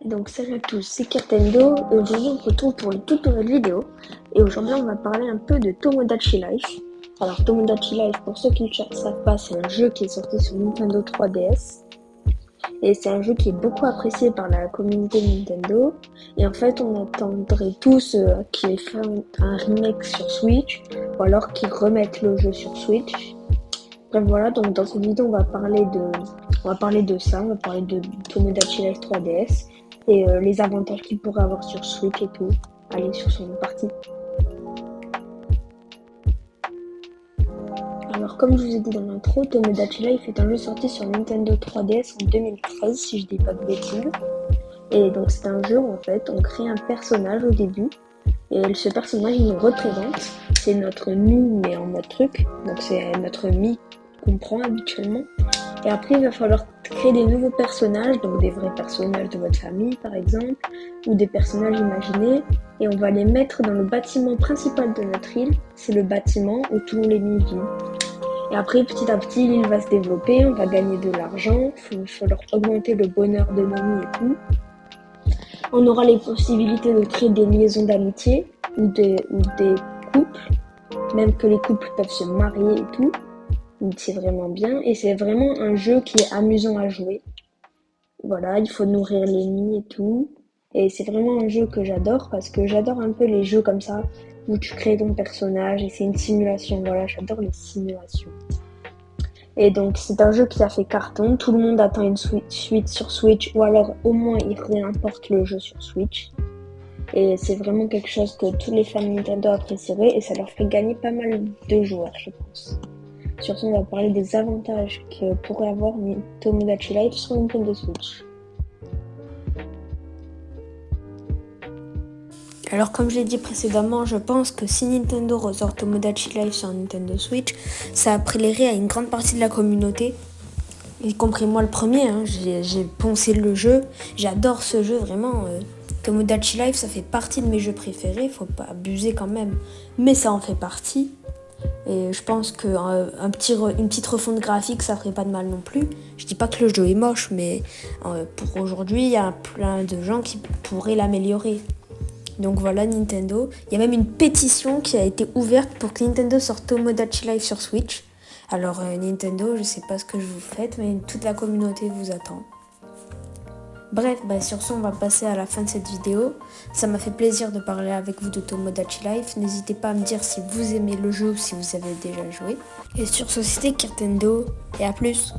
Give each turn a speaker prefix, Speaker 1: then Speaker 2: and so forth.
Speaker 1: Donc salut à tous, c'est Cartendo et aujourd'hui on se retrouve pour une toute nouvelle vidéo et aujourd'hui on va parler un peu de Tomodachi Life. Alors Tomodachi Life, pour ceux qui ne savent pas, c'est un jeu qui est sorti sur Nintendo 3DS et c'est un jeu qui est beaucoup apprécié par la communauté Nintendo et en fait on attendrait tous qu'ils fassent un remake sur Switch ou alors qu'ils remettent le jeu sur Switch. Bref voilà, donc dans cette vidéo on va parler de ça, on va parler de Tomodachi Life 3DS et les avantages qu'il pourrait avoir sur Switch et tout. Allez, sur son partie. Alors comme je vous ai dit dans l'intro, Tomodachi Life est un jeu sorti sur Nintendo 3DS en 2013 si je dis pas de bêtises. Et donc c'est un jeu où en fait on crée un personnage au début et ce personnage il nous représente. C'est notre Mi mais en mode truc, donc c'est notre Mi qu'on prend habituellement. Et après, il va falloir créer des nouveaux personnages, donc des vrais personnages de votre famille par exemple, ou des personnages imaginés, et on va les mettre dans le bâtiment principal de notre île. C'est le bâtiment où tous les mi vivent. Et après, petit à petit, l'île va se développer, on va gagner de l'argent, il va falloir augmenter le bonheur de nos mi et tout. On aura les possibilités de créer des liaisons d'amitié ou des couples, même que les couples peuvent se marier et tout. C'est vraiment bien et c'est vraiment un jeu qui est amusant à jouer. Voilà, il faut nourrir les nids et tout. Et c'est vraiment un jeu que j'adore parce que j'adore un peu les jeux comme ça où tu crées ton personnage et c'est une simulation. Voilà, j'adore les simulations. Et donc c'est un jeu qui a fait carton. Tout le monde attend une suite sur Switch ou alors au moins ils réimportent le jeu sur Switch. Et c'est vraiment quelque chose que tous les fans Nintendo apprécieraient et ça leur fait gagner pas mal de joueurs, je pense. Sur ce, on va parler des avantages que pourrait avoir Tomodachi Life sur Nintendo Switch. Alors comme je l'ai dit précédemment, je pense que si Nintendo ressort Tomodachi Life sur Nintendo Switch, ça appellerait à une grande partie de la communauté, y compris moi le premier. J'ai poncé le jeu, j'adore ce jeu vraiment. Tomodachi Life, ça fait partie de mes jeux préférés, faut pas abuser quand même, mais ça en fait partie. Et je pense qu'une petite refonte graphique, ça ferait pas de mal non plus. Je dis pas que le jeu est moche, mais pour aujourd'hui, il y a plein de gens qui pourraient l'améliorer. Donc voilà, Nintendo. Il y a même une pétition qui a été ouverte pour que Nintendo sorte Tomodachi Life sur Switch. Alors Nintendo, je sais pas ce que vous faites, mais toute la communauté vous attend. Bref, sur ce, on va passer à la fin de cette vidéo. Ça m'a fait plaisir de parler avec vous de Tomodachi Life. N'hésitez pas à me dire si vous aimez le jeu ou si vous avez déjà joué. Et sur ce, c'était Cartendo et à plus.